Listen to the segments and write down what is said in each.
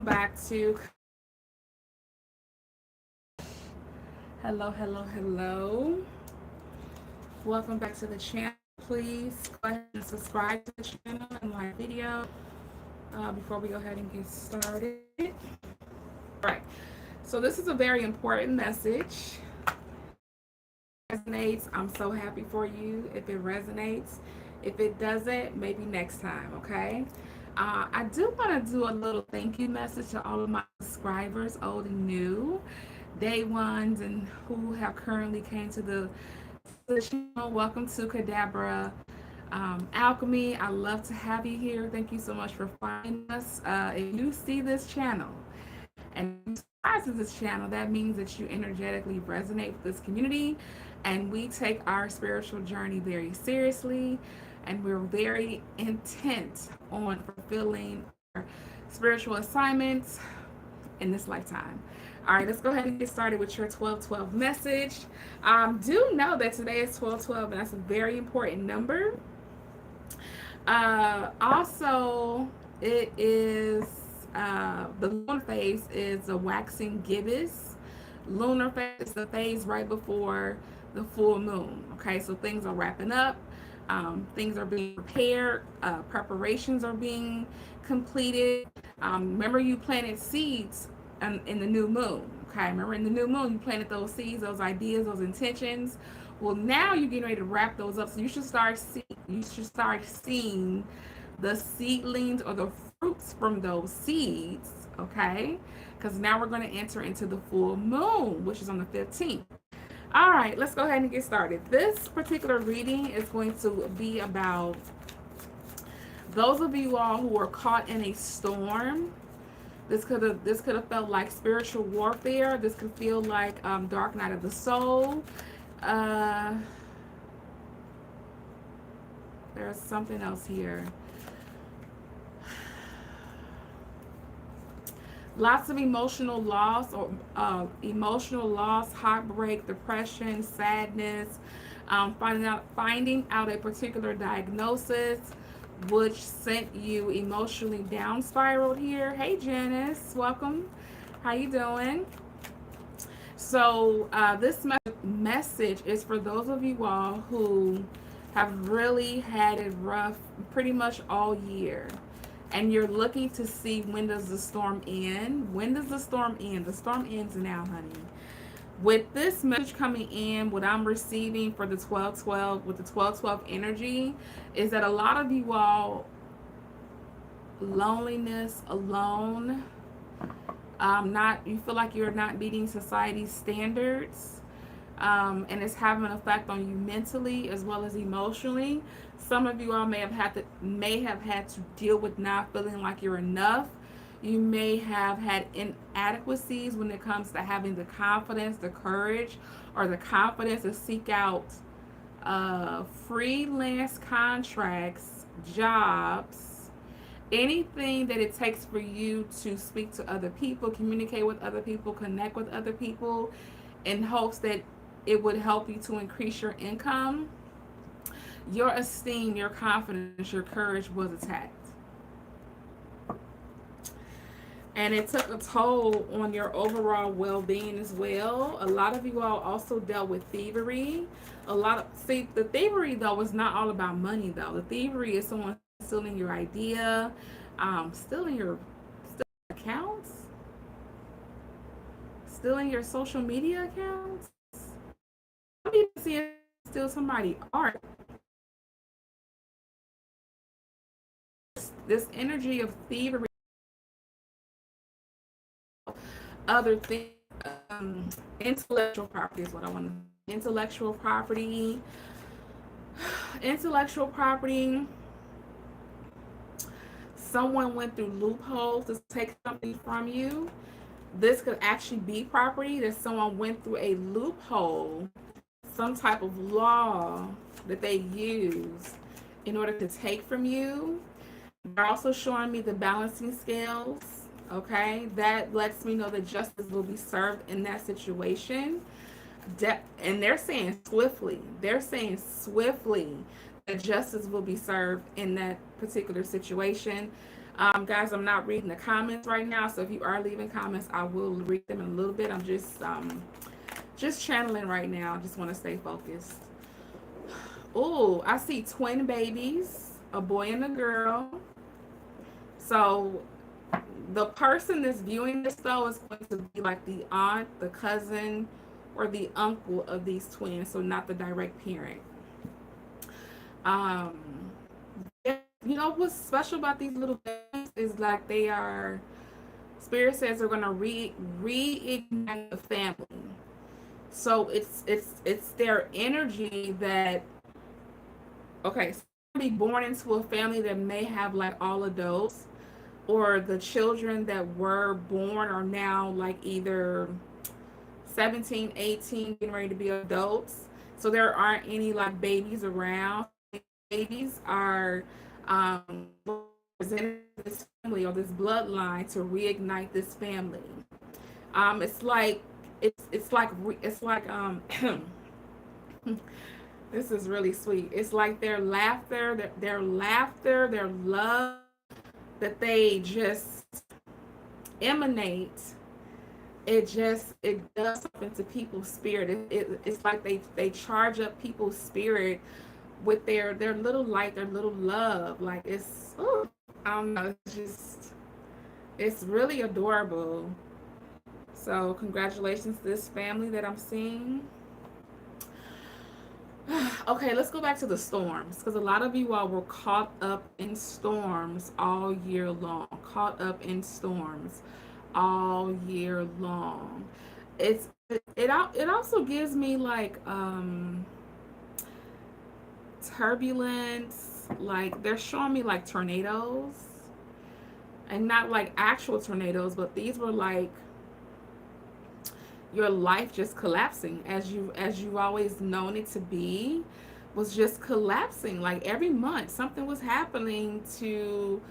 Back to hello. Welcome back to the channel. Please go ahead and subscribe to the channel and like video before we go ahead and get started. All right. So this is a very important message. Resonates. I'm so happy for you if it resonates. If it doesn't, maybe next time. Okay. I do want to do a little thank you message to all of my subscribers, old and new, day ones, and who have currently came to the channel. Welcome to Cadabra Alchemy. I love to have you here. Thank you so much for finding us. If you see this channel and subscribe to this channel, that means that you energetically resonate with this community, and we take our spiritual journey very seriously, and we're very intent on fulfilling our spiritual assignments in this lifetime. All right, let's go ahead and get started with your 1212 message. Do know that today is 1212, and that's a very important number. Also, it is the lunar phase is a waxing gibbous. Lunar phase is the phase right before the full moon. Okay, so things are wrapping up. Things are being prepared. Preparations are being completed. Remember, you planted seeds in the new moon. Okay, remember in the new moon, you planted those seeds, those ideas, those intentions. Well, now you're getting ready to wrap those up. So you should start seeing the seedlings or the fruits from those seeds. Okay, because now we're going to enter into the full moon, which is on the 15th. All right, let's go ahead and get started. This particular reading is going to be about those of you all who are caught in a storm. This could have felt like spiritual warfare. This could feel like dark night of the soul. Uh, there's something else here. Lots of emotional loss or heartbreak, depression, sadness, finding out a particular diagnosis which sent you emotionally down spiraled here. Hey Janice, welcome. How you doing? So this message is for those of you all who have really had it rough pretty much all year, and you're looking to see, when does the storm end? When does the storm end? The storm ends now, honey. With this message coming in, what I'm receiving for the 1212, with the 1212 energy, is that a lot of you all, loneliness, alone, you feel like you're not meeting society's standards, and it's having an effect on you mentally as well as emotionally. Some of you all may have had to deal with not feeling like you're enough. You may have had inadequacies when it comes to having the confidence, the courage, or the confidence to seek out freelance contracts, jobs, anything that it takes for you to speak to other people, communicate with other people, connect with other people, in hopes that it would help you to increase your income. Your esteem, your confidence, your courage was attacked. And it took a toll on your overall well-being as well. A lot of you all also dealt with thievery. The thievery though is not all about money though. The thievery is someone stealing your idea, stealing your accounts, stealing your social media accounts. Some people see it steal somebody's art. This energy of thievery, other things, intellectual property is what I want to. Intellectual property. Someone went through loopholes to take something from you. This could actually be property that someone went through a loophole, some type of law that they used in order to take from you. They're also showing me the balancing scales. Okay, that lets me know that justice will be served in that situation. And they're saying swiftly. That justice will be served in that particular situation. Guys, I'm not reading the comments right now, so if you are leaving comments, I will read them in a little bit. I'm just channeling right now. I just want to stay focused. Oh, I see twin babies, a boy and a girl. So the person that's viewing this though is going to be like the aunt, the cousin, or the uncle of these twins, so not the direct parent. Um, you know what's special about these little babies is like they are. Spirit says they're gonna reignite the family. So it's their energy that okay, so be born into a family that may have like all adults, or the children that were born are now like either 17, 18, getting ready to be adults. So there aren't any like babies around. Babies are representing this family or this bloodline to reignite this family. It's like it's like this is really sweet. It's like their love that they just emanate. It does something to people's spirit. It's like they charge up people's spirit with their little light, their little love. Like it's I don't know. It's really adorable. So congratulations to this family that I'm seeing. Okay, let's go back to the storms because a lot of you all were caught up in storms all year long. Caught up in storms all year long. It also gives me like turbulence. Like they're showing me like tornadoes, and not like actual tornadoes, but these were like your life just collapsing as you've always known it to be, was just collapsing. Like every month something was happening to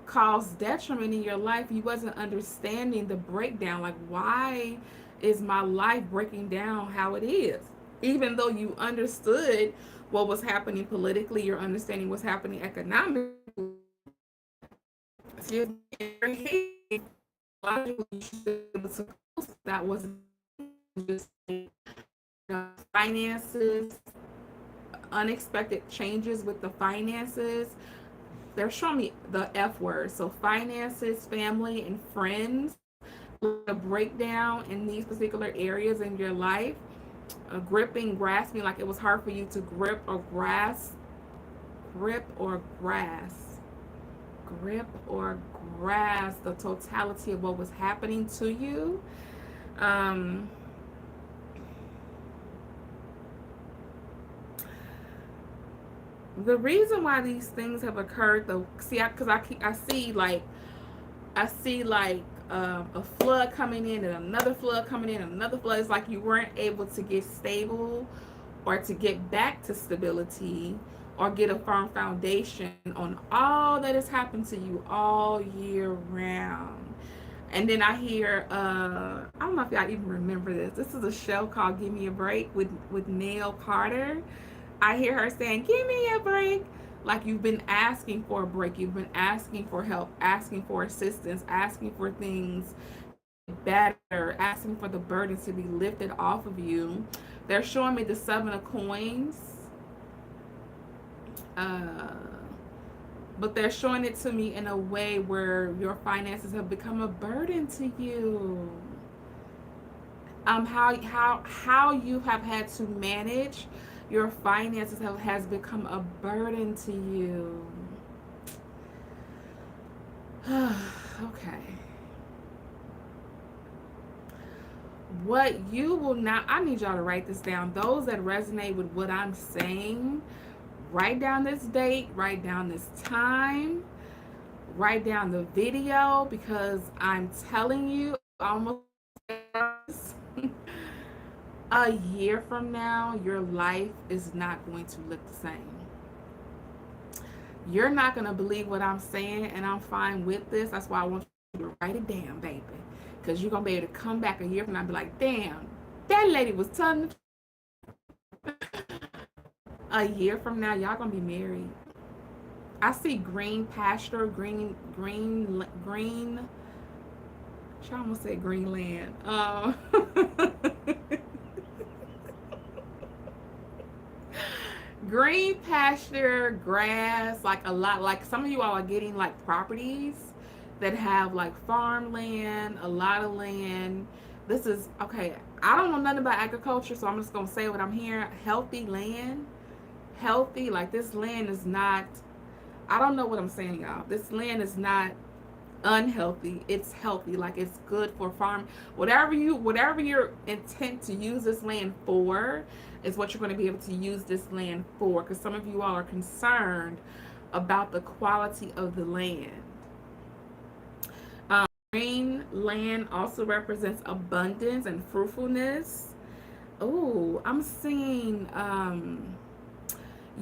cause detriment in your life. You wasn't understanding the breakdown. Like, why is my life breaking down how it is? Even though you understood what was happening politically, you're understanding what's happening economically. That was just finances, unexpected changes with the finances. They're showing me the F word. So finances, family, and friends. A breakdown in these particular areas in your life. Gripping, grasping, like it was hard for you to grip or grasp. Grip or grasp. Grip or grasp the totality of what was happening to you. The reason why these things have occurred, though, see, because I see like a flood coming in and another flood coming in and another flood. It's like you weren't able to get stable or to get back to stability or get a firm foundation on all that has happened to you all year round. And then I hear, I don't know if y'all even remember this. This is a show called Give Me a Break with Neil Carter. I hear her saying, "Give me a break." Like you've been asking for a break. You've been asking for help, asking for assistance, asking for things better, asking for the burdens to be lifted off of you. They're showing me the 7 of Coins. But they're showing it to me in a way where your finances have become a burden to you. How you have had to manage your finances has become a burden to you. Okay. What you will not, I need y'all to write this down. Those that resonate with what I'm saying, write down this date, write down this time, write down the video, because I'm telling you, almost a year from now, your life is not going to look the same. You're not going to believe what I'm saying, and I'm fine with this. That's why I want you to write it down, baby. Because you're going to be able to come back a year from now and be like, damn, that lady was telling the truth. A year from now, y'all going to be married. I see green pasture, green. I almost said Greenland. Green pasture, grass, like a lot. Like some of you all are getting like properties that have like farmland, a lot of land. This is okay. I don't know nothing about agriculture, so I'm just gonna say what I'm hearing. Healthy land, healthy. Like this land is not. I don't know what I'm saying, y'all. This land is not unhealthy. It's healthy. Like it's good for farm. Whatever your intent to use this land for is what you're going to be able to use this land for. Because some of you all are concerned about the quality of the land. Green land also represents abundance and fruitfulness. Oh, I'm seeing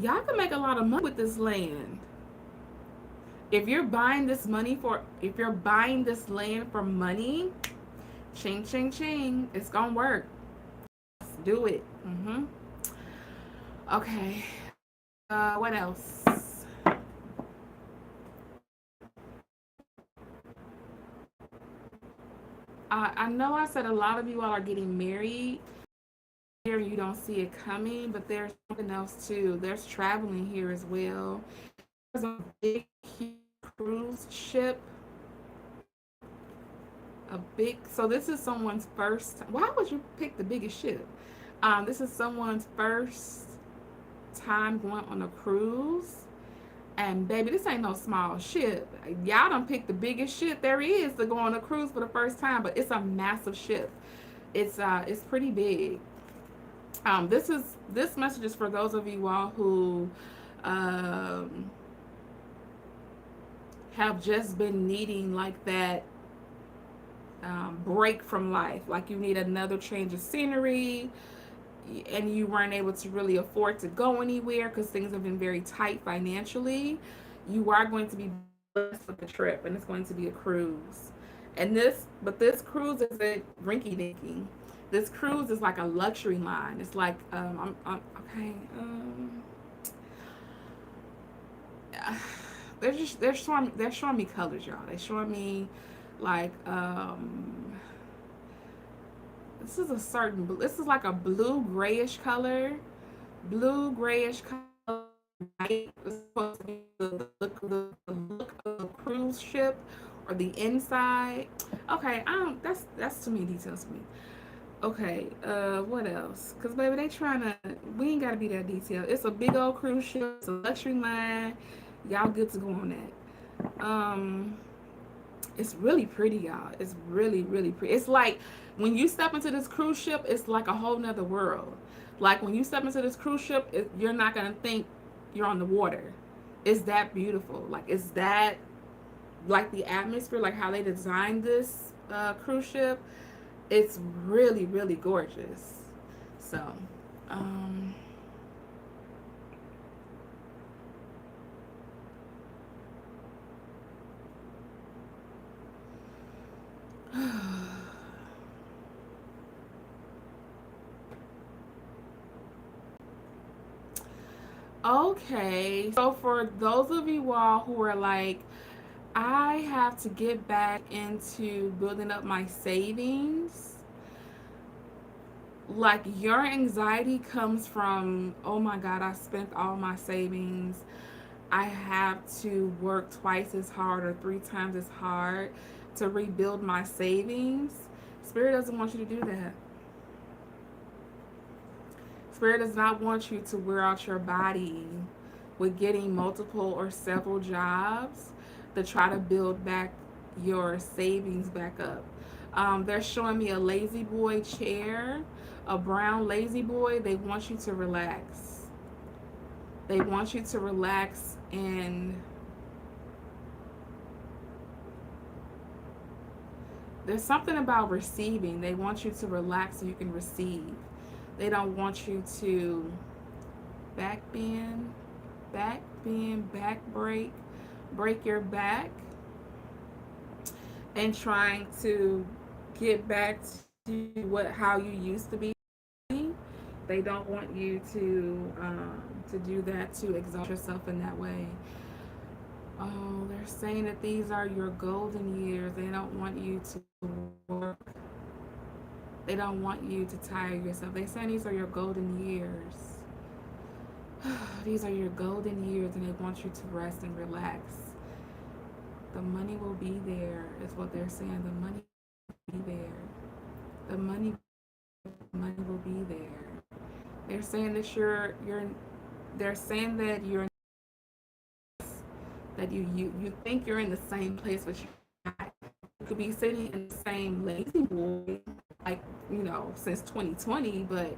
y'all can make a lot of money with this land. If you're buying this land for money, ching ching ching, it's gonna work. Let's do it. Okay. What else? I know I said a lot of you all are getting married here and you don't see it coming, but there's something else too. There's traveling here as well. There's a big huge cruise ship. So this is someone's first. Why would you pick the biggest ship? This is someone's first time going on a cruise. And baby, this ain't no small ship. Y'all done picked the biggest ship there is to go on a cruise for the first time, but it's a massive ship. It's pretty big. This message is for those of you all who have just been needing like that break from life. Like you need another change of scenery, and you weren't able to really afford to go anywhere because things have been very tight financially. You are going to be blessed with a trip, and it's going to be a cruise. This cruise isn't rinky dinky. This cruise is like a luxury line. It's like I'm okay. They're showing me colors, y'all. They're showing me like this is like a blue grayish color. Blue grayish color. It's supposed to be the look of the cruise ship or the inside. Okay, I don't that's too many details for me. Okay, what else? Cause baby, we ain't gotta be that detailed. It's a big old cruise ship, it's a luxury line. Y'all good to go on that. It's really pretty, y'all. It's really, really pretty. It's like when you step into this cruise ship, it's like a whole nother world. Like when you step into this cruise ship, you're not gonna think you're on the water. It's that beautiful. Like it's that, like the atmosphere, like how they designed this cruise ship. It's really, really gorgeous. So, um, okay. So for those of you all who are like, I have to get back into building up my savings. Like your anxiety comes from, oh my God, I spent all my savings. I have to work twice as hard or three times as hard to rebuild my savings. Spirit doesn't want you to do that. Spirit does not want you to wear out your body with getting multiple or several jobs to try to build back your savings back up. They're showing me a lazy boy chair, a brown lazy boy. They want you to relax. They want you to relax, and there's something about receiving. They want you to relax so you can receive. They don't want you to back bend, back break your back, and trying to get back to how you used to be. They don't want you to do that, to exalt yourself in that way. Oh, they're saying that these are your golden years. They don't want you to work. They don't want you to tire yourself. They're saying these are your golden years. These are your golden years, and they want you to rest and relax. The money will be there, is what they're saying. The money will be there. The money will be there. They're saying that you're they're saying that you're that you think you're in the same place, but you're not. You could be sitting in the same lazy boy, like, since 2020, but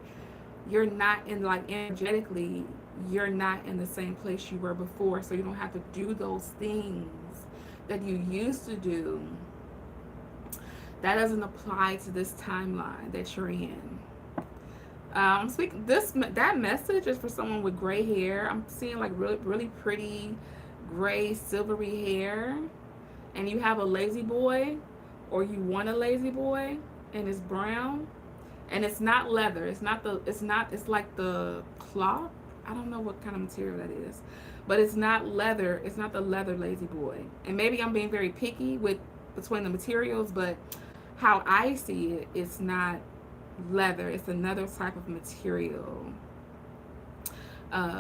you're not in, like, energetically, you're not in the same place you were before, so you don't have to do those things that you used to do. That doesn't apply to this timeline that you're in. Speaking this, that message is for someone with gray hair. I'm seeing like really, really pretty gray, silvery hair, and you have a lazy boy, or you want a lazy boy, and it's brown, and it's not leather. It's not the. It's not. It's like the cloth. I don't know what kind of material that is, but it's not leather. It's not the leather lazy boy. And maybe I'm being very picky with between the materials, but how I see it, it's not leather. It's another type of material.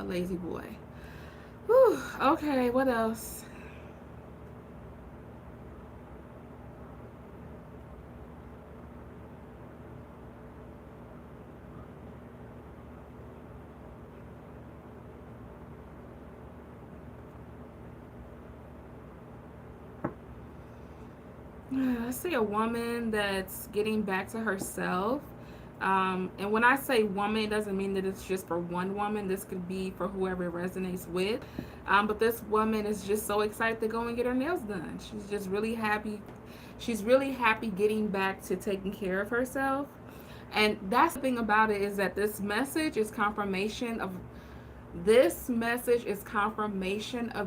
Lazy boy. Whew, okay, what else? I see a woman that's getting back to herself. And when I say woman, it doesn't mean that it's just for one woman. This could be for whoever it resonates with. But this woman is just so excited to go and get her nails done. She's just really happy. She's really happy getting back to taking care of herself. And that's the thing about it, is that this message is confirmation of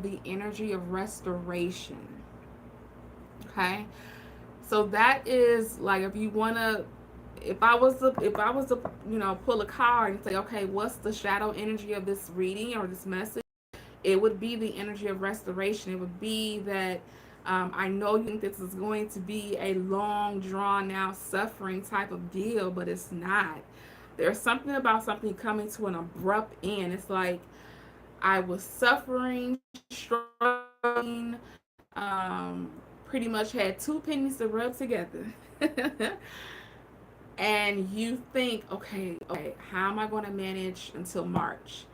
the energy of restoration. Okay? So that is like, if I was to pull a card and say, okay, what's the shadow energy of this reading or this message? It would be the energy of restoration. It would be that, I know you think this is going to be a long, drawn out, suffering type of deal, but it's not. There's something about something coming to an abrupt end. It's like, I was suffering, struggling, pretty much had two pennies to rub together. And you think, okay, how am I going to manage until March?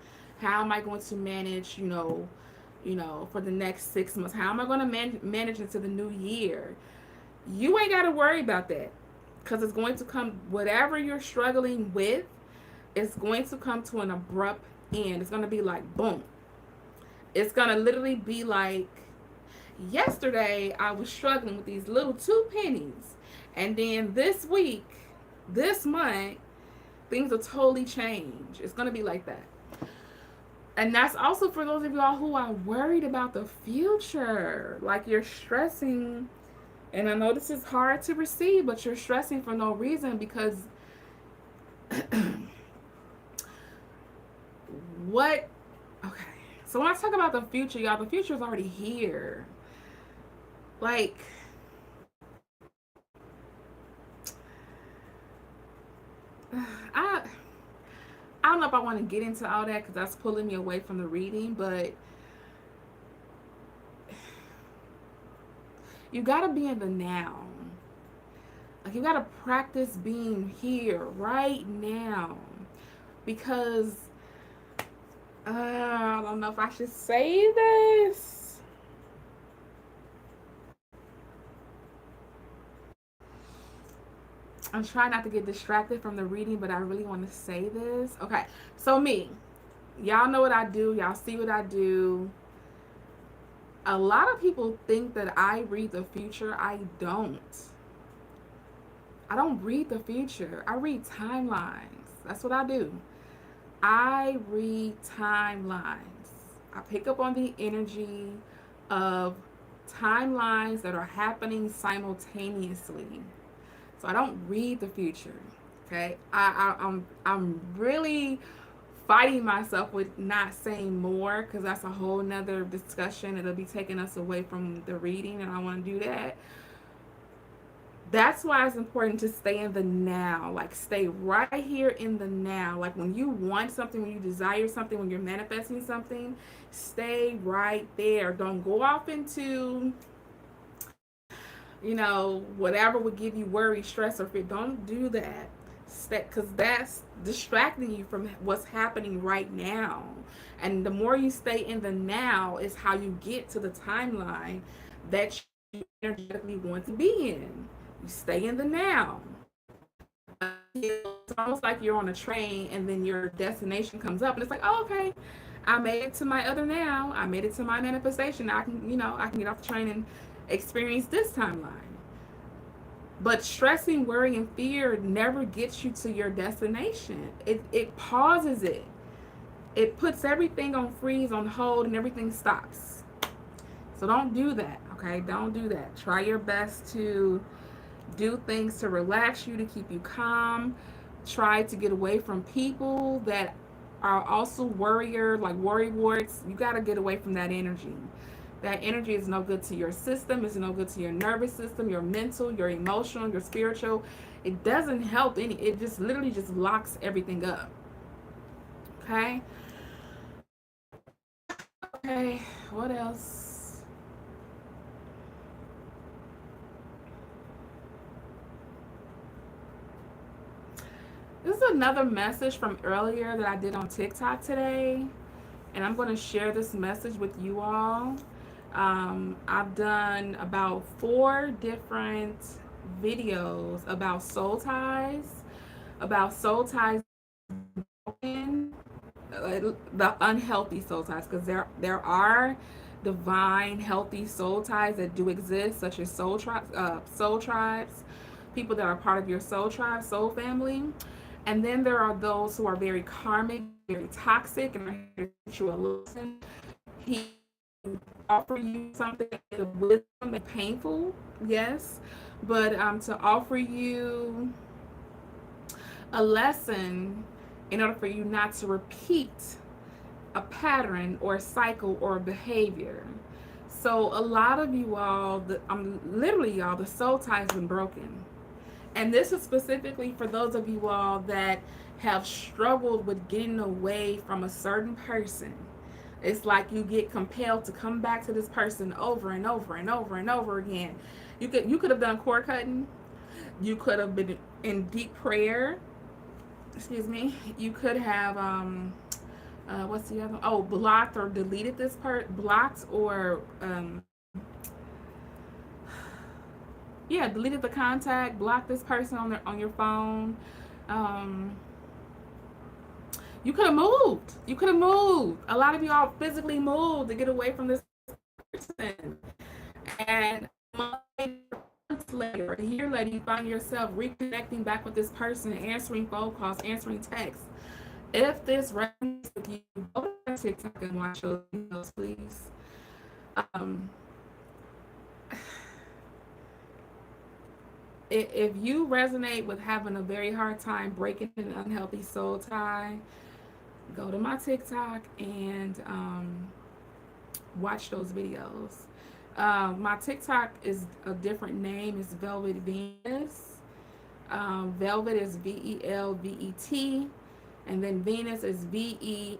How am I going to manage, for the next 6 months? How am I going to manage into the new year? You ain't got to worry about that, because it's going to come, whatever you're struggling with, it's going to come to an abrupt end. It's going to be like, boom. It's going to literally be like, yesterday I was struggling with these little two pennies. And then this week, this month, things will totally change. It's going to be like that. And that's also for those of y'all who are worried about the future. Like, you're stressing. And I know this is hard to receive, but you're stressing for no reason, because what? Okay. So when I talk about the future, y'all, the future is already here. Like, I I don't know if I want to get into all that, because that's pulling me away from the reading, but you gotta be in the now. Like, you gotta practice being here right now, because I don't know if I should say this. I'm trying not to get distracted from the reading, but I really want to say this. Okay, so me, y'all know what I do. Y'all see what I do. A lot of people think that I read the future. I don't. I don't read the future. I read timelines. That's what I do. I read timelines. I pick up on the energy of timelines that are happening simultaneously. So I don't read the future. Okay, I'm really fighting myself with not saying more, because that's a whole nother discussion. It'll be taking us away from the reading, and I want to do that. That's why it's important to stay in the now. Like, stay right here in the now. Like, when you want something, when you desire something, when you're manifesting something, stay right there. Don't go off into, whatever would give you worry, stress, or fear. Don't do that. Because that's distracting you from what's happening right now. And the more you stay in the now is how you get to the timeline that you energetically want to be in. You stay in the now. It's almost like you're on a train and then your destination comes up and it's like, oh, okay, I made it to my other now. I made it to my manifestation. I can get off the train and experience this timeline. But stressing, worry, and fear never gets you to your destination. It pauses it. It puts everything on freeze, on hold, and everything stops. So don't do that, okay? Don't do that. Try your best to do things to relax you, to keep you calm. Try to get away from people that are also like worry warts. You got to get away from that energy. That energy is no good to your system. It's no good to your nervous system, your mental, your emotional, your spiritual. It doesn't help any. It just literally just locks everything up. Okay? Okay, what else? This is another message from earlier that I did on TikTok today, and I'm going to share this message with you all. I've done about 4 different videos about soul ties, broken, the unhealthy soul ties, because there are divine healthy soul ties that do exist, such as soul tribes, people that are part of your soul tribe, soul family. And then there are those who are very karmic, very toxic, and are here to teach you a lesson. He offer you something of wisdom and painful, yes, but to offer you a lesson in order for you not to repeat a pattern or a cycle or a behavior. So a lot of you all, literally y'all, the soul tie's been broken. And this is specifically for those of you all that have struggled with getting away from a certain person. It's like you get compelled to come back to this person over and over and over and over again. You could have done cord cutting. You could have been in deep prayer. Excuse me. You could have what's the other? Oh, blocked or deleted this blocked or yeah, deleted the contact, blocked this person on your phone. You could have moved. You could have moved. A lot of y'all physically moved to get away from this person. And months later, a year later, you find yourself reconnecting back with this person, answering phone calls, answering texts. If this resonates with you, go to TikTok and watch those videos, please. If you resonate with having a very hard time breaking an unhealthy soul tie, go to my TikTok and watch those videos. My TikTok is a different name. It's Velvet Venus. Velvet is VELVET, and then Venus is VENNUS.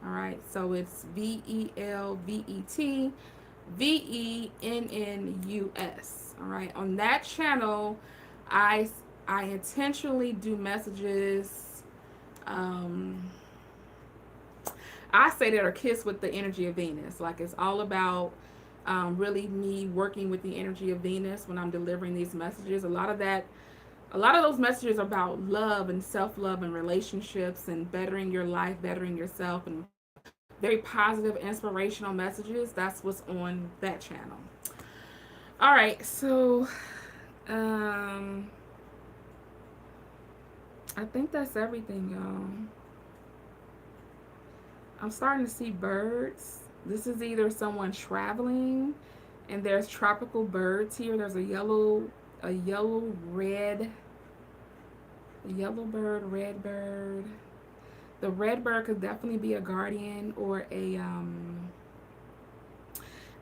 All right, so it's VELVET, VENNUS. All right, on that channel, I intentionally do messages. I say that are kissed with the energy of Venus. Like, it's all about really me working with the energy of Venus when I'm delivering these messages. A lot of those messages are about love and self-love and relationships and bettering your life, bettering yourself, and very positive, inspirational messages. That's what's on that channel. All right, so I think that's everything, y'all. I'm starting to see birds. This is either someone traveling, and there's tropical birds here. There's a yellow, red, Yellow bird, red bird. The red bird could definitely be a guardian or a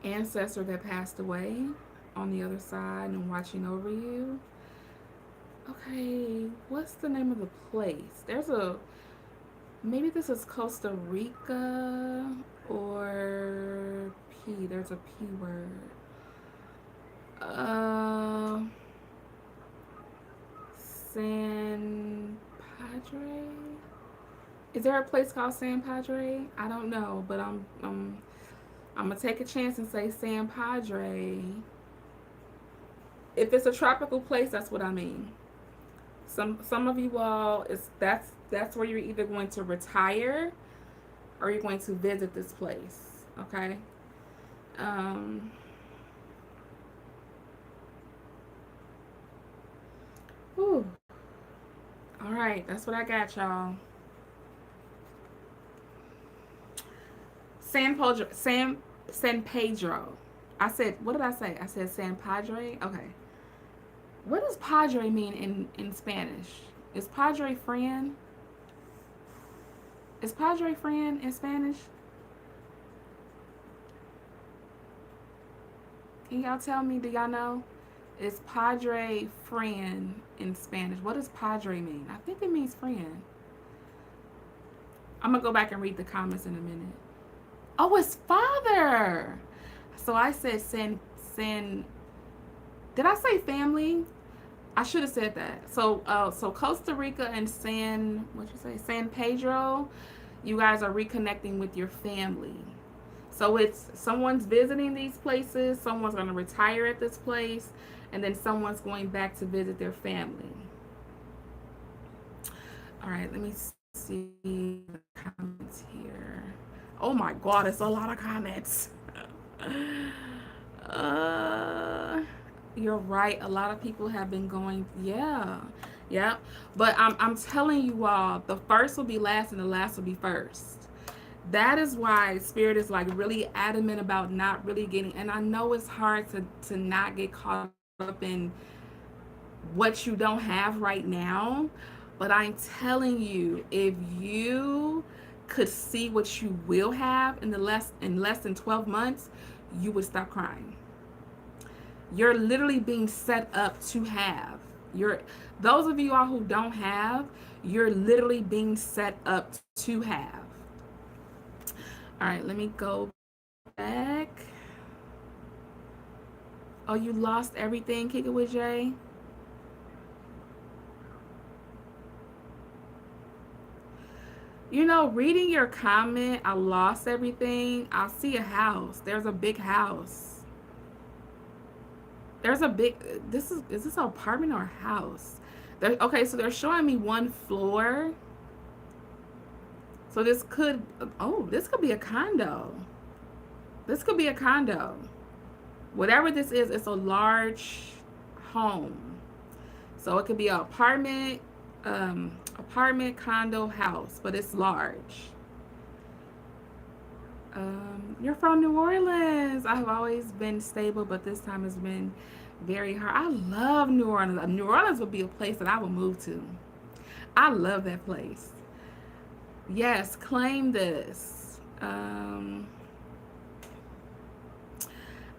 ancestor that passed away on the other side and watching over you. Okay, what's the name of the place? There's a maybe this is Costa Rica or P. There's a P word. Uh, San Padre. Is there a place called San Padre? I don't know, but I'm gonna take a chance and say San Padre. If it's a tropical place, that's what I mean. Some of you all is that's where you're either going to retire or you're going to visit this place. Okay. Um. Whew. All right, that's what I got, y'all. San Pedro. I said, what did I say? I said San Padre. Okay. What does padre mean in Spanish? Is padre friend? Is padre friend in Spanish? Can y'all tell me? Do y'all know? Is padre friend in Spanish? What does padre mean? I think it means friend. I'm gonna go back and read the comments in a minute. Oh, it's father. So I said San. Did I say family? I should have said that. So Costa Rica and what'd you say? San Pedro, you guys are reconnecting with your family. So it's someone's visiting these places, someone's going to retire at this place, and then someone's going back to visit their family. All right, let me see the comments here. Oh my God, it's a lot of comments. You're right. A lot of people have been going, yeah. But I'm telling you all, the first will be last and the last will be first. That is why Spirit is like really adamant about not really getting, and I know it's hard to not get caught up in what you don't have right now, but I'm telling you, if you could see what you will have in less than 12 months, you would stop crying. You're literally being set up to have. Those of you all who don't have, you're literally being set up to have. All right, let me go back. Oh, you lost everything, Kick It With Jay? You know, reading your comment, I lost everything. I see a house. There's a big house. There's a big, is this an apartment or a house? Okay, so they're showing me one floor. So this could be a condo. This could be a condo. Whatever this is, it's a large home. So it could be an apartment, condo, house, but it's large. You're from New Orleans. I have always been stable, but this time has been very hard. I love New Orleans. New Orleans would be a place that I would move to. I love that place. Yes, claim this.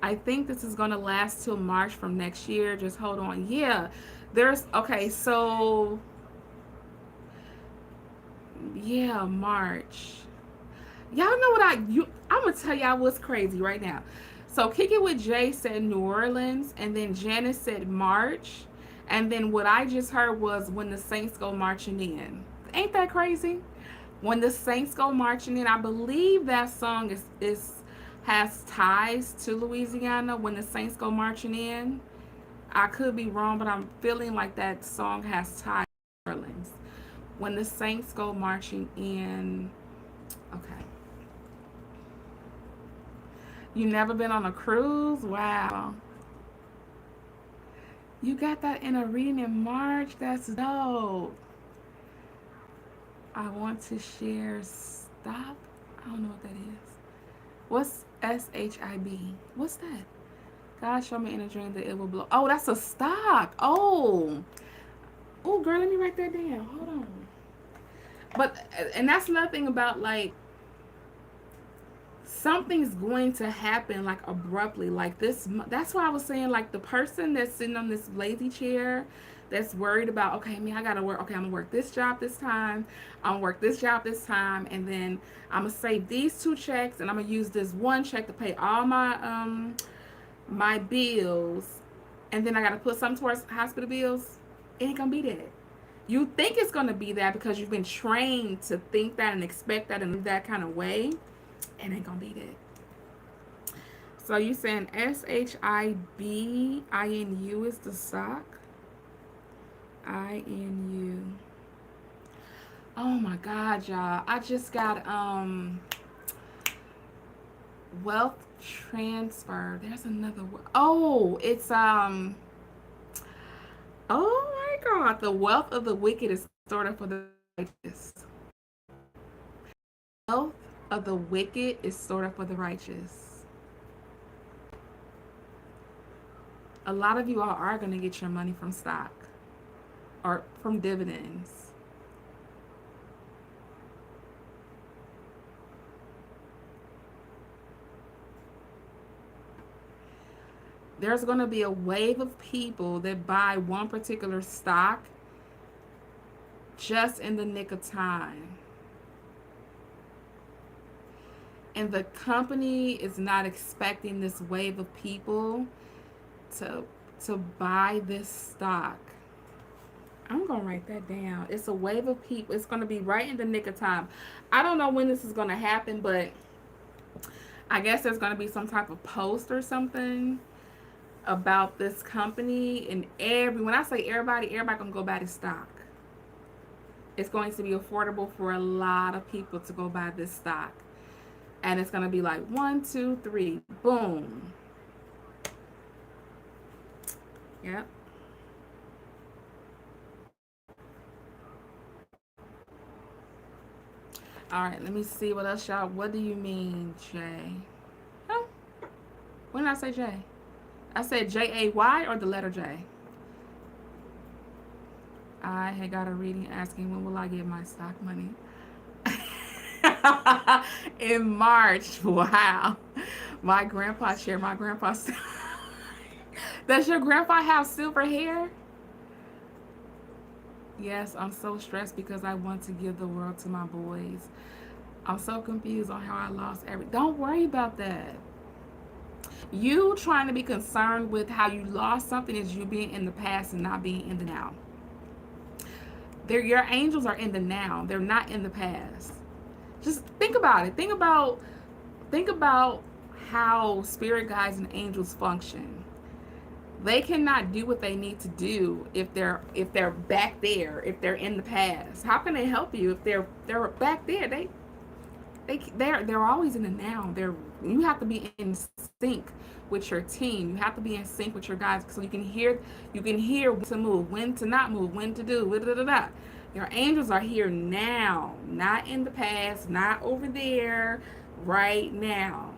I think this is going to last till March from next year. Just hold on. Yeah, so yeah, March. Y'all know what I'm gonna tell y'all what's crazy right now. So Kick It With Jay said New Orleans, and then Janice said March, and then what I just heard was When the Saints Go Marching In. Ain't that crazy? When the Saints Go Marching In. I believe that song has ties to Louisiana. When the Saints Go Marching In. I could be wrong, but I'm feeling like that song has ties to New Orleans. When the Saints Go Marching In. Okay. You never been on a cruise? Wow. You got that in a reading in March? That's dope. I want to share stop. I don't know what that is. What's SHIB? What's that? God show me in a dream that it will blow. Oh, that's a stop. Oh. Oh, girl, let me write that down. Hold on. But and that's another thing about like something's going to happen like abruptly like this. That's why I was saying like the person that's sitting on this lazy chair that's worried about, okay, me, I gotta work, okay, I'm gonna work this job this time, I'm gonna work this job this time, and then I'm gonna save these two checks and I'm gonna use this one check to pay all my bills, and then I gotta put something towards hospital bills. It ain't gonna be that. You think it's gonna be that because you've been trained to think that and expect that and live that kind of way. It ain't gonna be that. So you saying SHIBINU is the stock? INU. Oh my God, y'all! I just got wealth transfer. There's another word. Oh, it's Oh my God! The wealth of the wicked is stored up for the righteous. Wealth of the wicked is stored up for the righteous. A lot of you all are gonna get your money from stock or from dividends. There's going to be a wave of people that buy one particular stock just in the nick of time. And the company is not expecting this wave of people to to buy this stock. I'm going to write that down. It's a wave of people. It's going to be right in the nick of time. I don't know when this is going to happen, but I guess there's going to be some type of post or something about this company, and when I say everybody gonna go buy this stock. It's going to be affordable for a lot of people to go buy this stock, and it's gonna be like 1, 2, 3, boom. Yep. All right, let me see what else, y'all. What do you mean, Jay? Huh? When did I say Jay? I said JAY or the letter J. I had got a reading asking when will I get my stock money. In March. Wow. My grandpa shared my grandpa's. Does your grandpa have silver hair? Yes, I'm so stressed because I want to give the world to my boys. I'm so confused on how I lost everything. Don't worry about that. You trying to be concerned with how you lost something is you being in the past and not being in the now. Your angels are in the now. They're not in the past. Just think about it. Think about how spirit guides and angels function. They cannot do what they need to do if they're back there, if they're in the past. How can they help you if they're back there? They're always in the now. You have to be in sync with your team. You have to be in sync with your guys so you can hear when to move, when to not move, when to do. Da, da, da, da. Your angels are here now, not in the past, not over there, right now.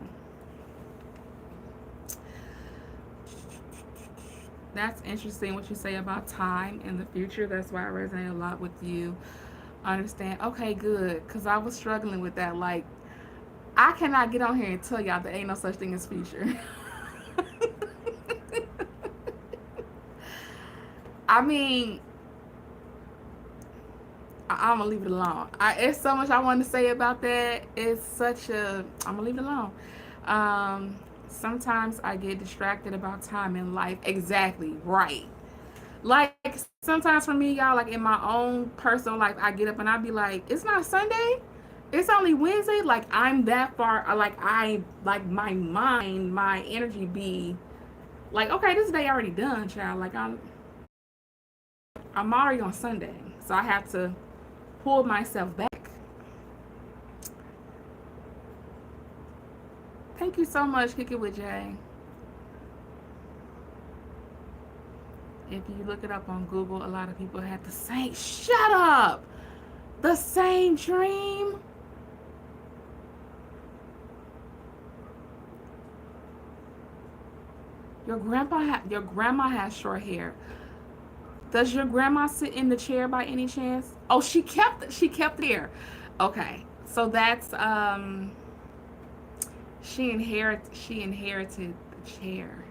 That's interesting what you say about time in the future. That's why I resonate a lot with you. I understand. Okay, good. Because I was struggling with that. Like, I cannot get on here and tell y'all there ain't no such thing as future. I mean, I'm gonna leave it alone. It's so much I want to say about that. It's such a. I'm gonna leave it alone. Sometimes I get distracted about time in life. Exactly right. Like sometimes for me, y'all, like in my own personal life, I get up and I be like, it's not Sunday. It's only Wednesday. Like I'm that far. Like my mind, my energy be like, okay, this day already done, child. Like I'm already on Sunday, so I have to pull myself back. Thank you so much, Kick It with Jay. If you look it up on Google, a lot of people had the same. Shut up. The same dream. Your grandma has short hair. Does your grandma sit in the chair by any chance? Oh, she kept it here. Okay. So that's she inherited the chair.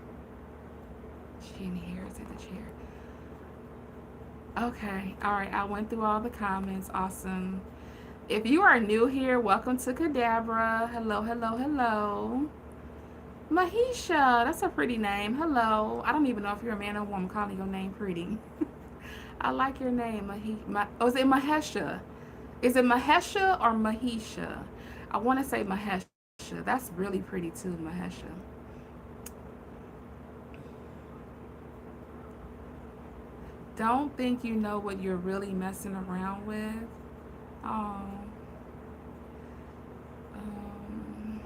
She inherited the chair. Okay. All right. I went through all the comments. Awesome. If you are new here, welcome to Cadabra. Hello, hello, hello. Mahisha, that's a pretty name. Hello. I don't even know if you're a man or woman calling your name pretty. I like your name, oh, is it Mahesha? Is it Mahesha or Mahisha? I want to say Mahesha. That's really pretty too, Mahesha. Don't think you know what you're really messing around with. Oh. Um,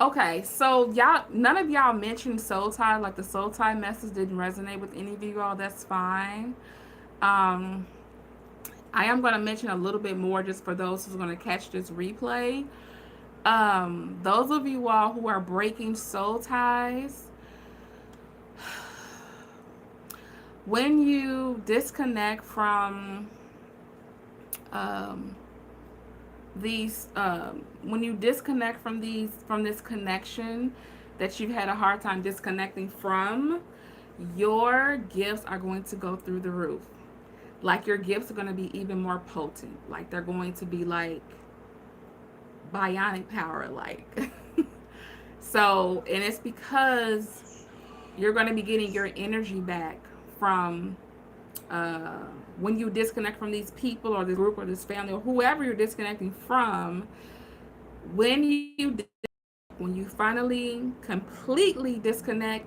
okay, so y'all, none of y'all mentioned soul tie. Like the soul tie message didn't resonate with any of you all. That's fine. Um, I am going to mention a little bit more just for those who's going to catch this replay. Those of you all who are breaking soul ties, when you disconnect from um, when you disconnect from this connection that you've had a hard time disconnecting from, your gifts are going to go through the roof. Like your gifts are going to be even more potent. Like they're going to be like bionic power, like. So, and it's because you're going to be getting your energy back from when you disconnect from these people or this group or this family or whoever you're disconnecting from. When you finally completely disconnect,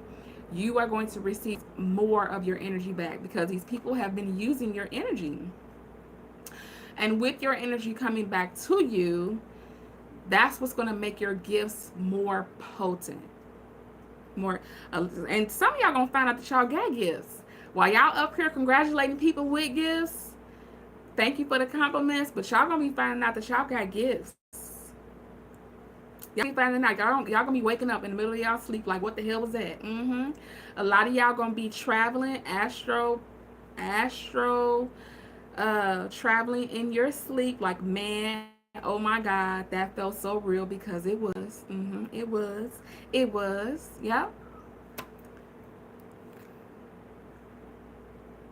you are going to receive more of your energy back because these people have been using your energy. And with your energy coming back to you, that's what's going to make your gifts more potent. More, and some of y'all gonna find out that y'all got gifts. While y'all up here congratulating people with gifts, thank you for the compliments, but y'all gonna be finding out that y'all got gifts. Y'all be finding out y'all gonna be waking up in the middle of y'all sleep like, what the hell was that? A lot of y'all gonna be traveling, traveling in your sleep. Like, man, oh my God, that felt so real because it was. It was. Yep.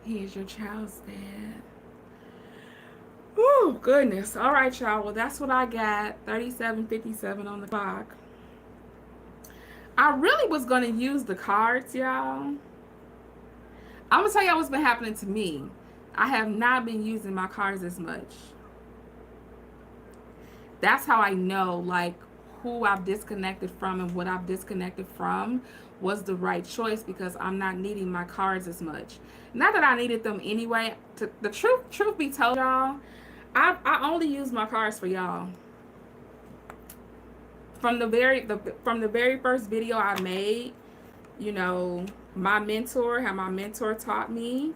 Here's your child's dad. Oh, goodness. All right, y'all. Well, that's what I got. 37:57 on the clock. I really was going to use the cards, y'all. I'm going to tell y'all what's been happening to me. I have not been using my cards as much. That's how I know, like, who I've disconnected from and what I've disconnected from was the right choice because I'm not needing my cards as much. Not that I needed them anyway. The truth be told, y'all, I only use my cards for y'all. From the very first video I made, you know, my mentor taught me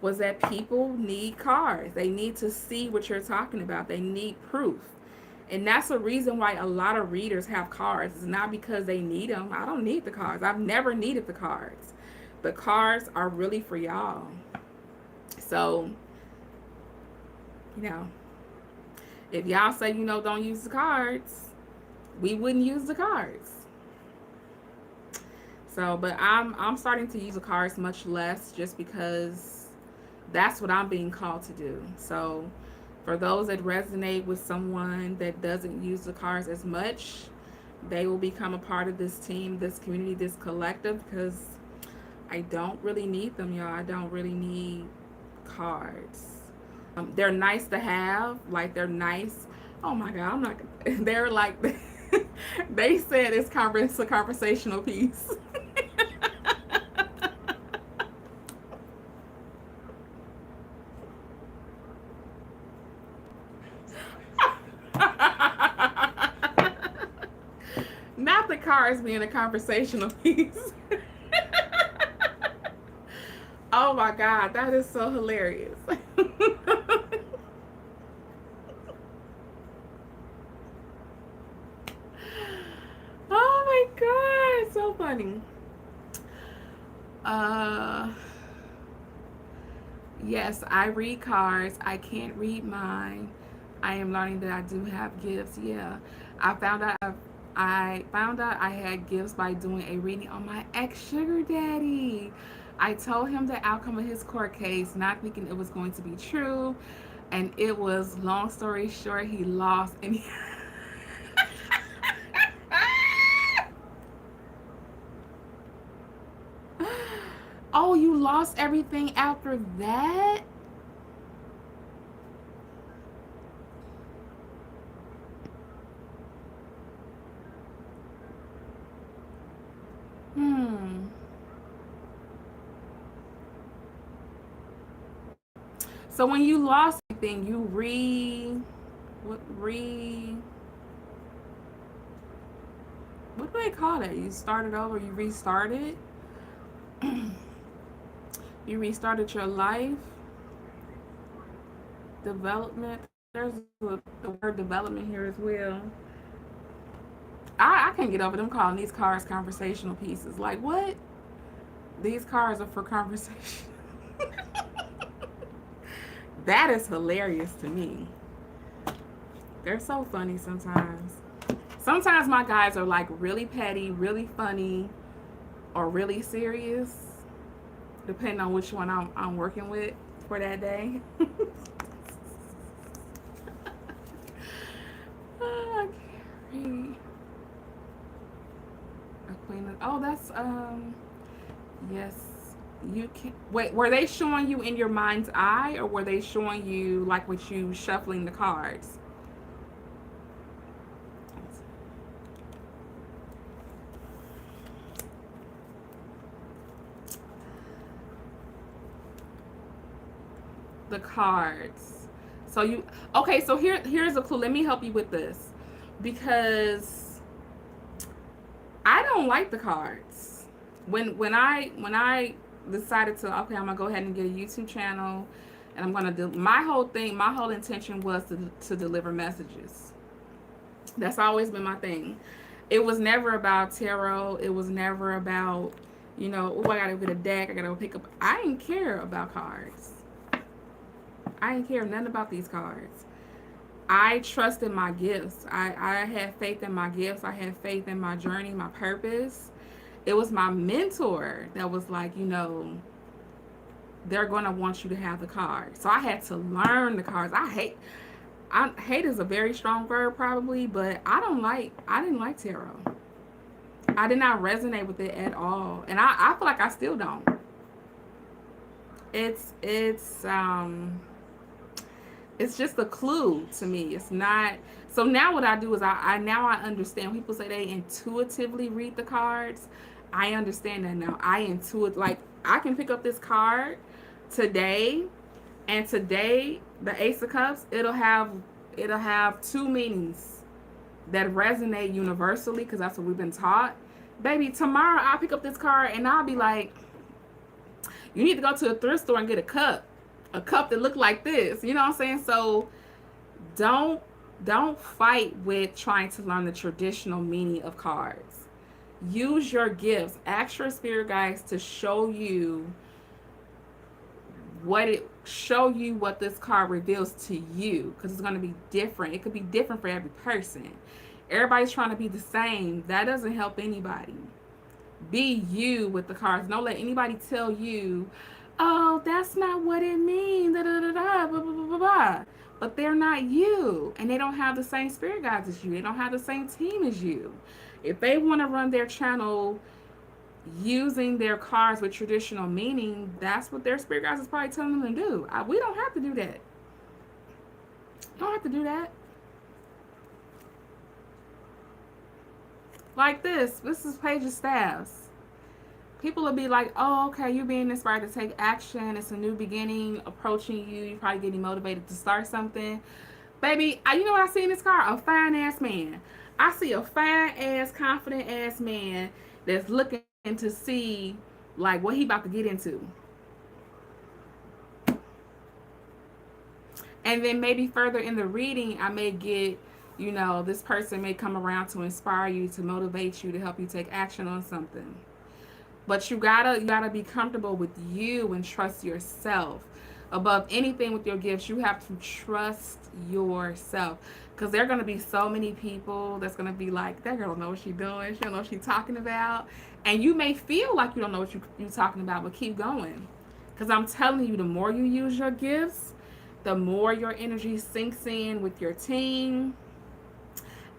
was that people need cards. They need to see what you're talking about. They need proof. And that's the reason why a lot of readers have cards. It's not because they need them. I don't need the cards. I've never needed the cards. The cards are really for y'all. So, you know, if y'all say, you know, don't use the cards, we wouldn't use the cards. So, but I'm starting to use the cards much less just because that's what I'm being called to do. So, for those that resonate with someone that doesn't use the cards as much, they will become a part of this team, this community, this collective, because I don't really need them, y'all. I don't really need cards. They're nice to have. Like, they're nice. Oh, my God. I'm not gonna, they're like, they said it's a conversational piece. Not the cards being a conversational piece. Oh my God, that is so hilarious. Oh my funny. Uh, yes, I read cards. I can't read mine. I am learning that I do have gifts. Yeah, I found out. I found out I had gifts by doing a reading on my ex sugar daddy. I told him the outcome of his court case, not thinking it was going to be true, and it was. Long story short, he lost, and he oh, you lost everything after that? Hmm. So when you lost everything, you re what do they call that? You started over, you restarted? You restarted your life, development. There's the word development here as well. I can't get over them calling these cards conversational pieces. Like what? These cards are for conversation. That is hilarious to me. They're so funny sometimes. Sometimes my guys are like really petty, really funny, or really serious, depending on which one I'm working with for that day. Oh, Carrie. A queen of, oh, that's yes. You can wait. Were they showing you in your mind's eye, or were they showing you like with you shuffling the cards? The cards. So you okay? So here's a clue. Let me help you with this, because I don't like the cards. When I decided to, okay, I'm gonna go ahead and get a YouTube channel, and I'm gonna do my whole thing. My whole intention was to deliver messages. That's always been my thing. It was never about tarot. It was never about, oh, I gotta get a deck. I gotta go pick up. I didn't care about cards. I didn't care nothing about these cards. I trusted my gifts. I had faith in my gifts. I had faith in my journey, my purpose. It was my mentor that was like, they're going to want you to have the cards. So I had to learn the cards. I hate is a very strong word probably, but I didn't like tarot. I did not resonate with it at all. And I feel like I still don't. It's just a clue to me. It's not. So now what I do is I now I understand. People say they intuitively read the cards. I understand that now. Like I can pick up this card today, and today the Ace of Cups, it'll have two meanings that resonate universally, because that's what we've been taught. Baby, tomorrow I'll pick up this card and I'll be like, you need to go to a thrift store and get a cup that look like this. You know what I'm saying? So don't don't fight with trying to learn the traditional meaning of cards. Use your gifts. Ask your spirit guides to show you what this card reveals to you, because it's going to be different. It could be different for every person. Everybody's trying to be the same. That doesn't help anybody. Be you with the cards. Don't let anybody tell you, oh, that's not what it means, da da da da, blah blah blah blah blah. But they're not you, and they don't have the same spirit guides as you. They don't have the same team as you. If they want to run their channel using their cards with traditional meaning, that's what their spirit guides is probably telling them to do. We don't have to do that. Don't have to do that. Like this. This is Page of Staffs. People will be like, oh, okay, you're being inspired to take action. It's a new beginning approaching you. You're probably getting motivated to start something. Baby, you know what I see in this card? A fine ass man. I see a fine ass, confident ass man that's looking to see like what he about to get into. And then maybe further in the reading, I may get You know, this person may come around to inspire you, to motivate you, to help you take action on something. But you gotta be comfortable with you and trust yourself. Above anything with your gifts, you have to trust yourself. Because there are gonna be so many people that's gonna be like, that girl don't know what she's doing, she don't know what she's talking about. And you may feel like you don't know what you're talking about, but keep going. Because I'm telling you, the more you use your gifts, the more your energy sinks in with your team,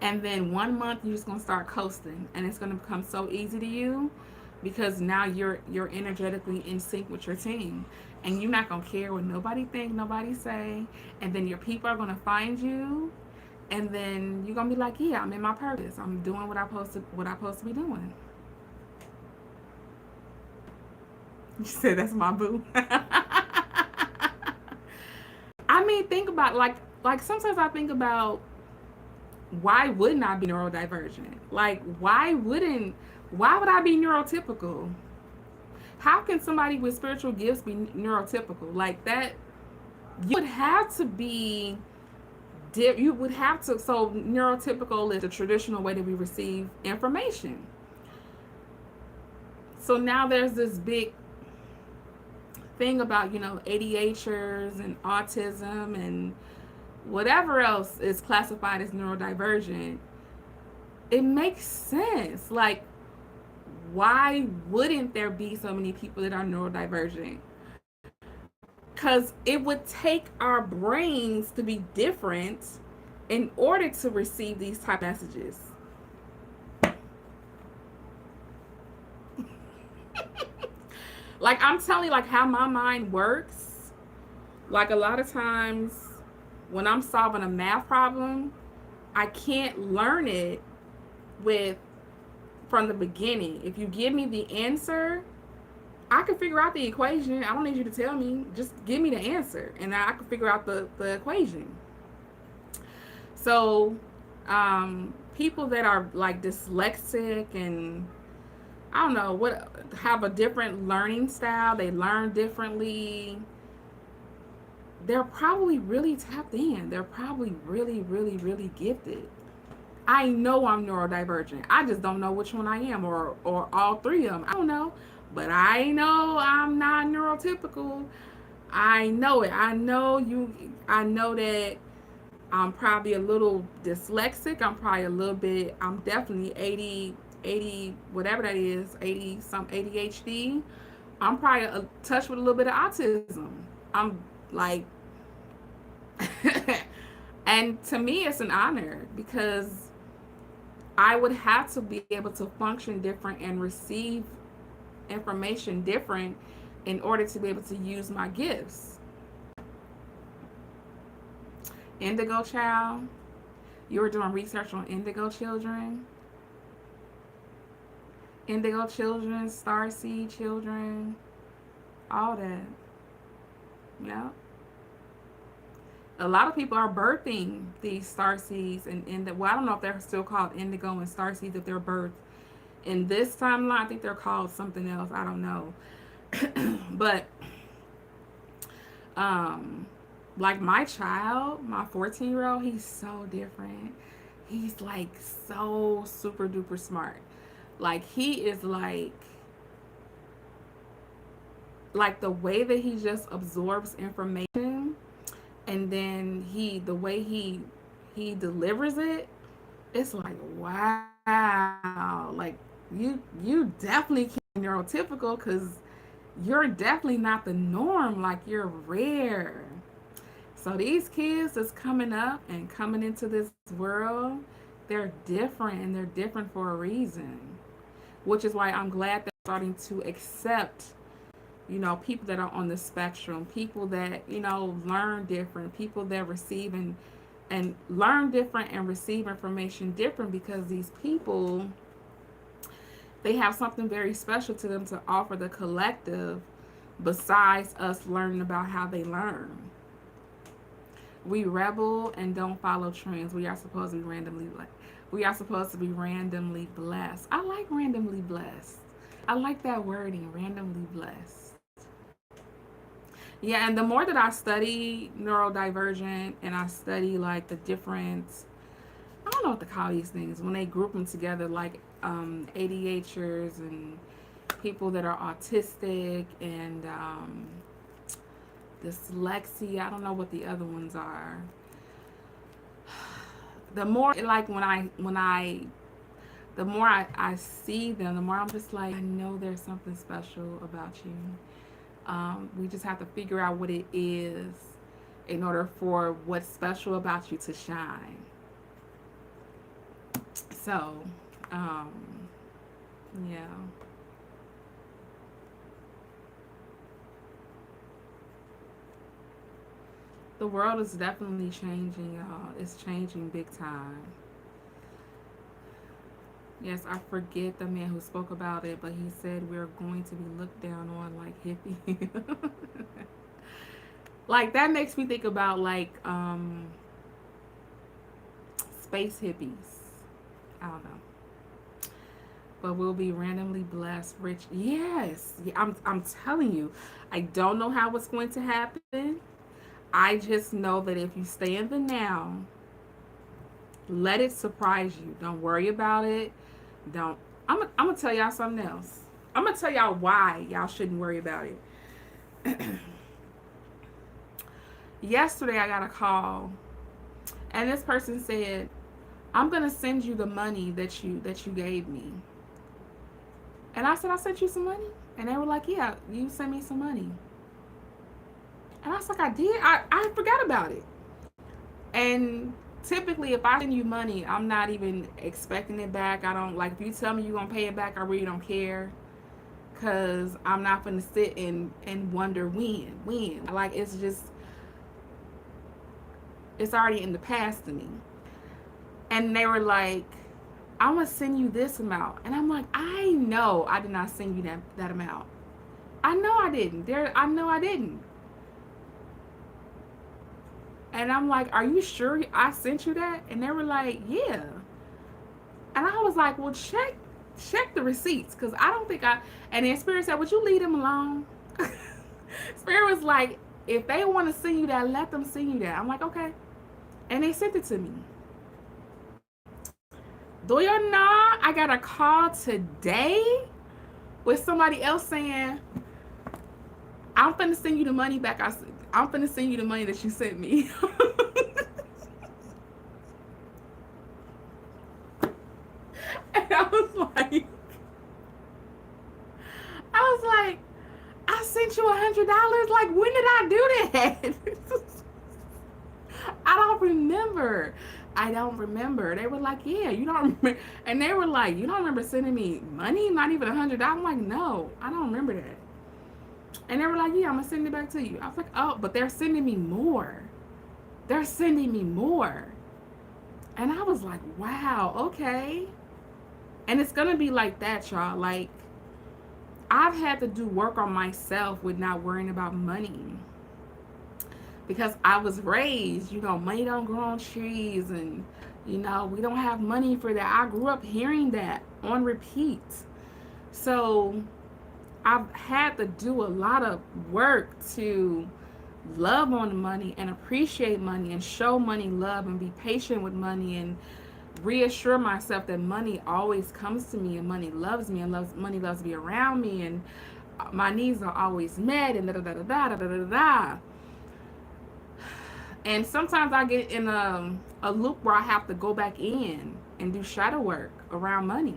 and then 1 month you're just gonna start coasting, and it's gonna become so easy to you because now you're energetically in sync with your team, and you're not gonna care what nobody think, nobody say, and then your people are gonna find you, and then you're gonna be like, yeah, I'm in my purpose. I'm doing what I supposed to be doing. You said that's my boo. I mean, think about like sometimes I think about why wouldn't I be neurodivergent? Like, why would I be neurotypical? How can somebody with spiritual gifts be neurotypical? Like that, you would have to be, you would have to, so neurotypical is the traditional way that we receive information. So now there's this big thing about, ADHDers and autism and whatever else is classified as neurodivergent. It makes sense. Like, why wouldn't there be so many people that are neurodivergent? Because it would take our brains to be different in order to receive these type of messages. Like, I'm telling you, like, how my mind works. Like, a lot of times when I'm solving a math problem, I can't learn it with from the beginning. If you give me the answer, I can figure out the equation. I don't need you to tell me. Just give me the answer, and I can figure out the equation. So, people that are like dyslexic and I don't know what have a different learning style, they learn differently. They're probably really tapped in. They're probably really, really, really gifted. I know I'm neurodivergent. I just don't know which one I am, or all three of them. I don't know, but I know I'm not neurotypical. I know it. I know you. I know that I'm probably a little dyslexic. I'm probably a little bit. I'm definitely 80 whatever that is, 80 some ADHD. I'm probably a touch with a little bit of autism. I'm like, and to me, it's an honor because I would have to be able to function different and receive information different in order to be able to use my gifts. Indigo child, you were doing research on indigo children, starseed children, all that. Yeah. A lot of people are birthing these star seeds, and well, I don't know if they're still called indigo and star seeds if they're birthed in this timeline. I think they're called something else. I don't know. But um like my child, my 14-year-old, he's so different. He's like so super duper smart. Like he is like the way that he just absorbs information, and then the way he delivers it, it's like, wow, like you definitely can't be neurotypical because you're definitely not the norm. Like you're rare. So these kids that's coming up and coming into this world, they're different, and they're different for a reason. Which is why I'm glad they're starting to accept, people that are on the spectrum, people that, learn different, people that receive and learn different and receive information different, because these people, they have something very special to them to offer the collective besides us learning about how they learn. We rebel and don't follow trends. We are supposed to be randomly blessed. I like randomly blessed. I like that wording, randomly blessed. Yeah, and the more that I study neurodivergent and I study like the different don't know what to call these things when they group them together, like ADHDers and people that are autistic and dyslexia. I don't know what the other ones are. The more like the more I see them, the more I'm just like, I know there's something special about you. We just have to figure out what it is in order for what's special about you to shine. So, um, yeah. The world is definitely changing, y'all. It's changing big time. Yes, I forget the man who spoke about it, but he said we're going to be looked down on like hippie. Like that makes me think about like space hippies. I don't know. But we'll be randomly blessed, rich. Yes, yeah, I'm telling you, I don't know how it's going to happen. I just know that if you stay in the now, let it surprise you. Don't worry about it. Don't. I'm gonna tell y'all something else. I'm gonna tell y'all why y'all shouldn't worry about it. Yesterday, I got a call, and this person said, "I'm gonna send you the money that you gave me." And I said, "I sent you some money," and they were like, "Yeah, you sent me some money." And I was like, "I did. I forgot about it." And typically, if I send you money, I'm not even expecting it back. I don't like if you tell me you're gonna pay it back. I really don't care, cause I'm not gonna sit and wonder when. Like it's already in the past to me. And they were like, "I'm gonna send you this amount," and I'm like, "I know I did not send you that amount. I know I didn't. I know I didn't." And I'm like, "Are you sure I sent you that?" And they were like, "Yeah." And I was like, "Well, check the receipts, because I don't think I." And then Spirit said, "Would you leave them alone?" Spirit was like, "If they want to send you that, let them send you that." I'm like, "Okay." And they sent it to me. Do you know I got a call today with somebody else saying, "I'm finna send you the money back. I'm finna send you the money that you sent me." And I was like, "I sent you $100. Like, when did I do that?" I don't remember. I don't remember. They were like, "Yeah, you don't remember." And they were like, "You don't remember sending me money? Not even $100?" I'm like, "No, I don't remember that." And they were like, "Yeah, I'm gonna send it back to you." I was like, "Oh, but they're sending me more. They're sending me more." And I was like, "Wow, okay." And it's gonna be like that, y'all. Like, I've had to do work on myself with not worrying about money. Because I was raised, money don't grow on trees, and we don't have money for that. I grew up hearing that on repeat. So I've had to do a lot of work to love on money and appreciate money and show money love and be patient with money and reassure myself that money always comes to me and money loves me and money loves to be around me, and my needs are always met, and da da da da da da da da. And sometimes I get in a loop where I have to go back in and do shadow work around money.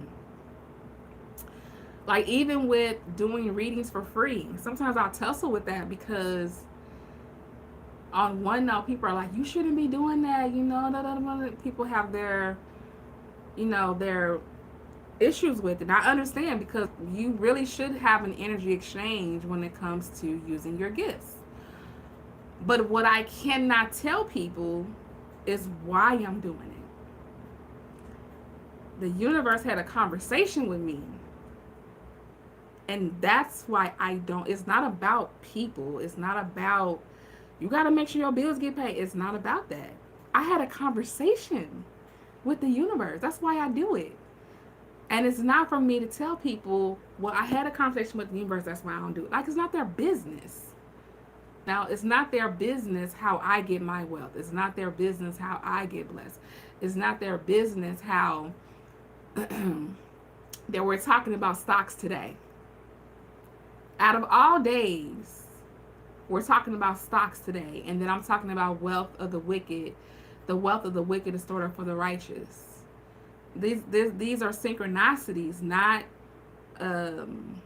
Like, even with doing readings for free, sometimes I'll tussle with that, because on one note, people are like, "You shouldn't be doing that," people have their issues with it. And I understand, because you really should have an energy exchange when it comes to using your gifts. But what I cannot tell people is why I'm doing it. The universe had a conversation with me. And that's why I don't. It's not about people. It's not about, you got to make sure your bills get paid. It's not about that. I had a conversation with the universe. That's why I do it. And it's not for me to tell people, well, I had a conversation with the universe, that's why I don't do it. Like, it's not their business. Now, it's not their business how I get my wealth. It's not their business how I get blessed. It's not their business how that we're talking about stocks today. Out of all days, we're talking about stocks today, and then I'm talking about wealth of the wicked. The wealth of the wicked is stored up for the righteous. These are synchronicities, um,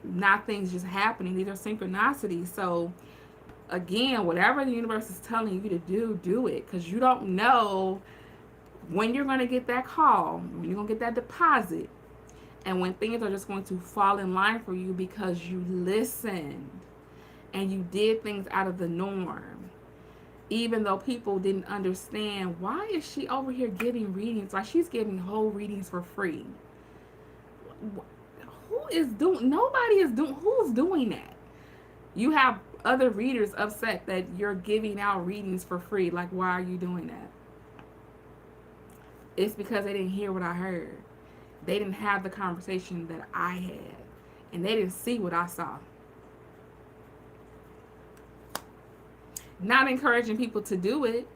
not things just happening. These are synchronicities. So again, whatever the universe is telling you to do, do it, because you don't know when you're going to get that call, when you're going to get that deposit, and when things are just going to fall in line for you because you listened and you did things out of the norm. Even though people didn't understand, why is she over here giving readings? Like, she's giving whole readings for free. Who is doing? Nobody is doing. Who's doing that? You have other readers upset that you're giving out readings for free. Like, why are you doing that? It's because they didn't hear what I heard. They didn't have the conversation that I had, and they didn't see what I saw. Not encouraging people to do it,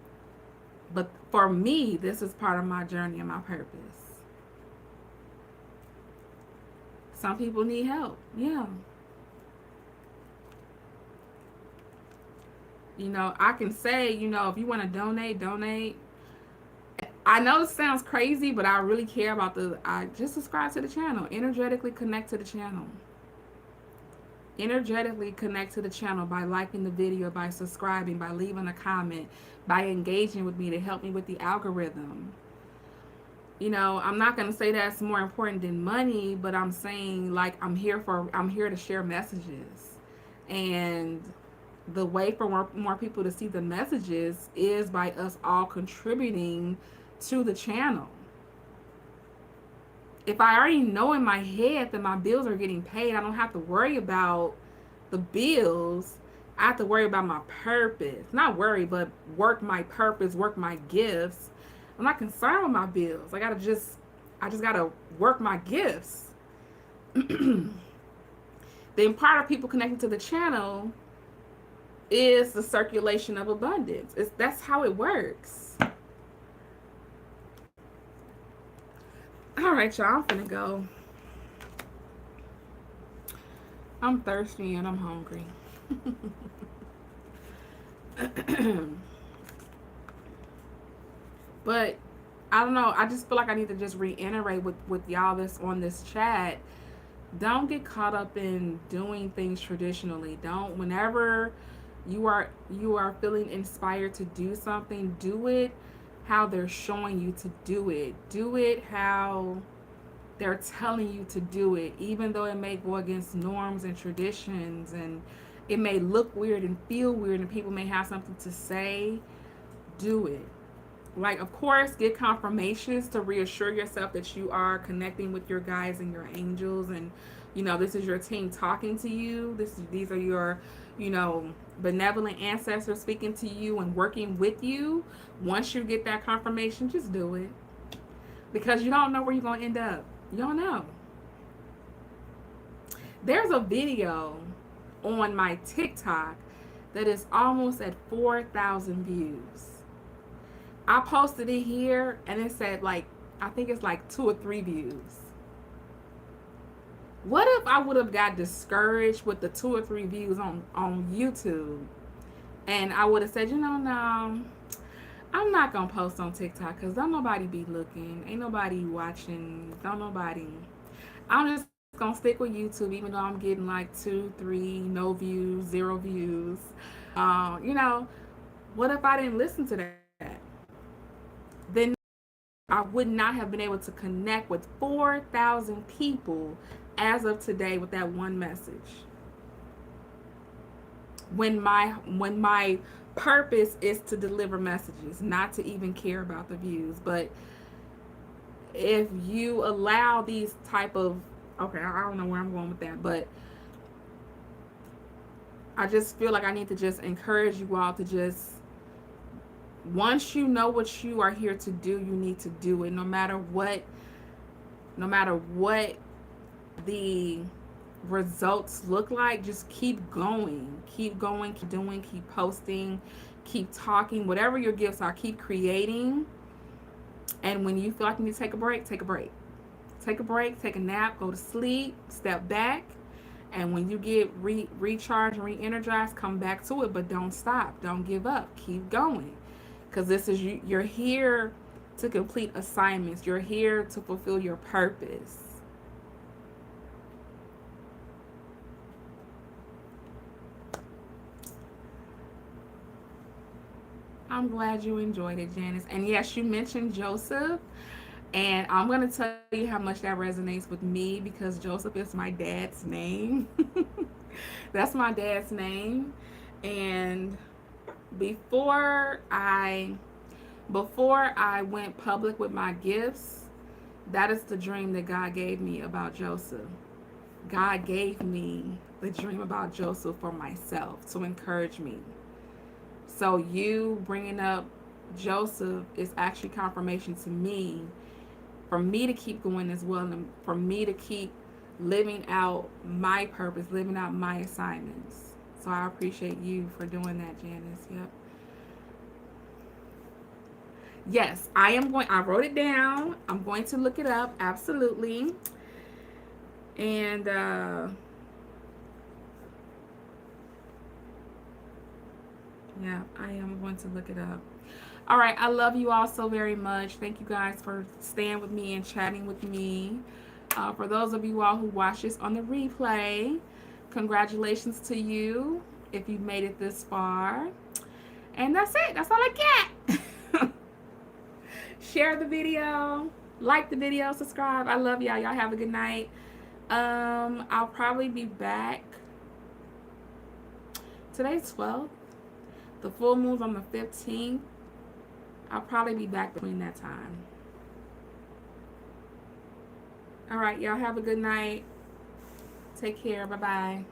but for me, this is part of my journey and my purpose. Some people need help. Yeah. I can say, if you want to donate. I know it sounds crazy, but I really care about I just subscribe to the channel. Energetically connect to the channel. Energetically connect to the channel by liking the video, by subscribing, by leaving a comment, by engaging with me to help me with the algorithm. I'm not going to say that's more important than money, but I'm saying, like, I'm here to share messages. And the way for more people to see the messages is by us all contributing to the channel. If I already know in my head that my bills are getting paid, I don't have to worry about the bills. I have to worry about my purpose. Not worry, but work my purpose, work my gifts. I'm not concerned with my bills. I just gotta work my gifts. Then part of people connecting to the channel is the circulation of abundance. That's how it works. All right, y'all, I'm finna go. I'm thirsty and I'm hungry. But I don't know. I just feel like I need to just reiterate with y'all on this chat. Don't get caught up in doing things traditionally. Whenever you are feeling inspired to do something, do it how they're showing you to do it. Do it how they're telling you to do it, even though it may go against norms and traditions, and it may look weird and feel weird, and people may have something to say. Do it. Like, of course, get confirmations to reassure yourself that you are connecting with your guides and your angels, and this is your team talking to you. These are your benevolent ancestors speaking to you and working with you. Once you get that confirmation, just do it, because you don't know where you're going to end up. You don't know. There's a video on my TikTok that is almost at 4,000 views. I posted it here and it said, like, I think it's like 2 or 3 views. What if I would have got discouraged with the 2 or 3 views on YouTube, and I would have said, no, I'm not going to post on TikTok because don't nobody be looking. Ain't nobody watching. I'm just going to stick with YouTube, even though I'm getting like 2, 3, no views, 0 views. What if I didn't listen to that? Then I would not have been able to connect with 4,000 people as of today with that one message. When my purpose is to deliver messages, not to even care about the views. But if you allow these type of, okay, I don't know where I'm going with that, but I just feel like I need to just encourage you all to just, once you know what you are here to do, you need to do it, no matter what the results look like, just keep going. Keep going, keep doing, keep posting, keep talking. Whatever your gifts are, keep creating. And when you feel like you need to take a break, take a break. Take a break, take a nap, go to sleep, step back. And when you get recharged and re-energized, come back to it. But don't stop. Don't give up. Keep going. Because this is you. You're here to complete assignments. You're here to fulfill your purpose. I'm glad you enjoyed it, Janice. And yes, you mentioned Joseph. And I'm going to tell you how much that resonates with me because Joseph is my dad's name. That's my dad's name. And before I before I went public with my gifts, that is the dream that God gave me about Joseph. God gave me the dream about Joseph for myself to encourage me. So you bringing up Joseph is actually confirmation to me for me to keep going as well, and for me to keep living out my purpose, living out my assignments. So I appreciate you for doing that, Janice. Yep. Yes, I wrote it down. I'm going to look it up. Absolutely. And yeah, I am going to look it up. All right. I love you all so very much. Thank you guys for staying with me and chatting with me. For those of you all who watch this on the replay, congratulations to you if you've made it this far. And that's it. That's all I got. Share the video, like the video, subscribe. I love y'all. Y'all have a good night. I'll probably be back. Today's 12th. The full moon's on the 15th. I'll probably be back between that time. All right, y'all have a good night. Take care. Bye-bye.